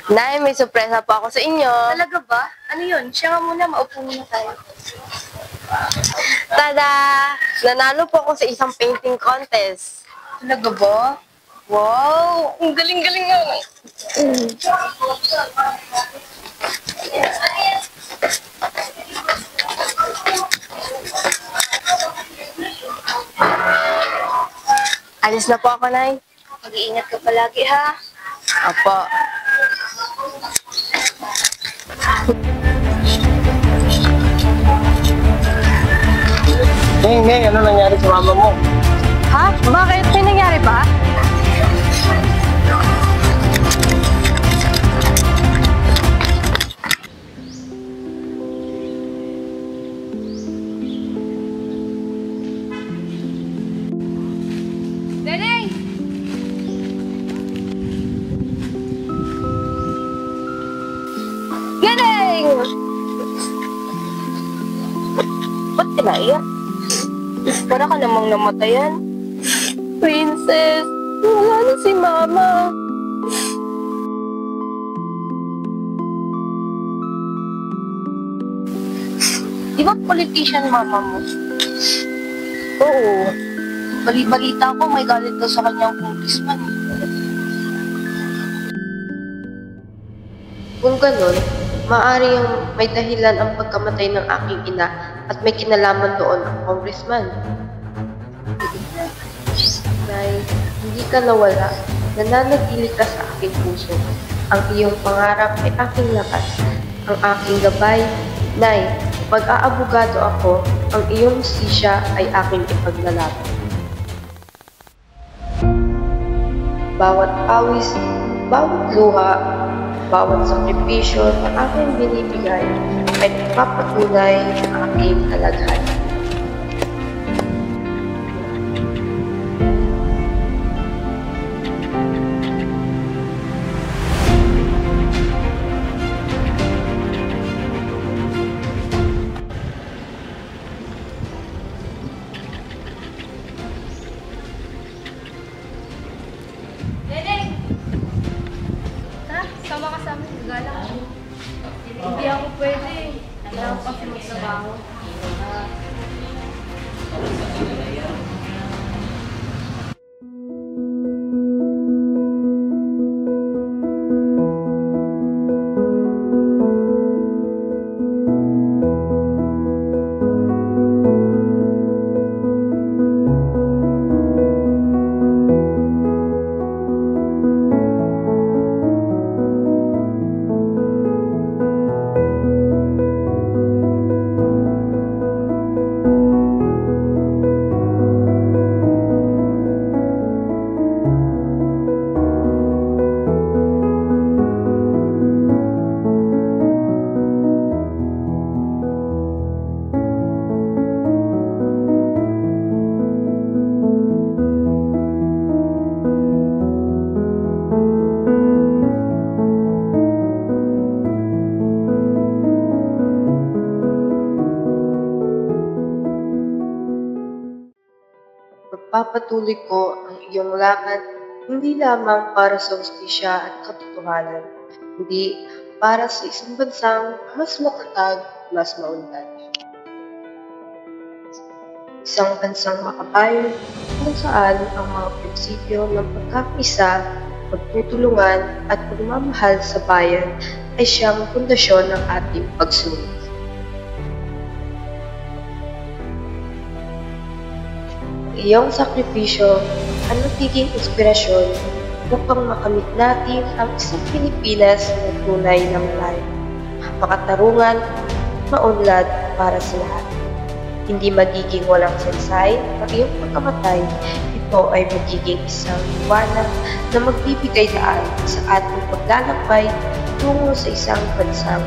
Nay, may sorpresa po ako sa inyo. Talaga ba? Ano yun? Siya nga muna, maupo muna tayo. Tada! Nanalo po ako sa isang painting contest. Talaga ba? Wow! Ang galing-galing nga. Alis na po ako, Nay. Mag-iingat ka palagi, ha? Opo. Hey, ano nangyari sa mama mo? Ha? Bakit? May nangyari ba? Neneng! Galing! Ba't kinaiyak? Para ka namang namatayan. Princess, wala na si Mama. Di ba politician mama mo? Oo. Bali-balita ko, may galit daw sa kanyang congressman. Kung ganun, maaari yung may dahilan ang pagkamatay ng aking ina at may kinalaman doon ang congressman. Nay, hindi ka nawala. Nananatili ka sa aking puso. Ang iyong pangarap ay aking lakas. Ang aking gabay. Nay, pag aabogado ako, ang iyong sisya ay aking ipaglalaban. Bawat awis, bawat luha, bawat sakripisyo na aking binibigay ay papatunay ng aking kalagayan. Neneng! Ha? Sama ka sa amin, gala. Hindi ako pwede. Kailangan kasi magtrabaho. Pagpapatuloy ko ang iyong lakad hindi lamang para sa hustisya at katotohanan, kundi para sa isang bansang mas matatag, mas maunlad. Isang bansang makabayan kung saan ang mga prinsipyo ng pagkakaisa, pagtutulungan at pagmamahal sa bayan ay siyang pundasyon ng ating pagsunod. Iyong sakripisyo ang nagiging inspirasyon upang makamit natin ang isang Pilipinas na tunay na malaya, makatarungan, maunlad para sa lahat. Hindi magiging walang saysay ang iyong pagkamatay, ito ay magiging isang liwanag na magbibigay daan sa ating paglalakbay tungo sa isang bansang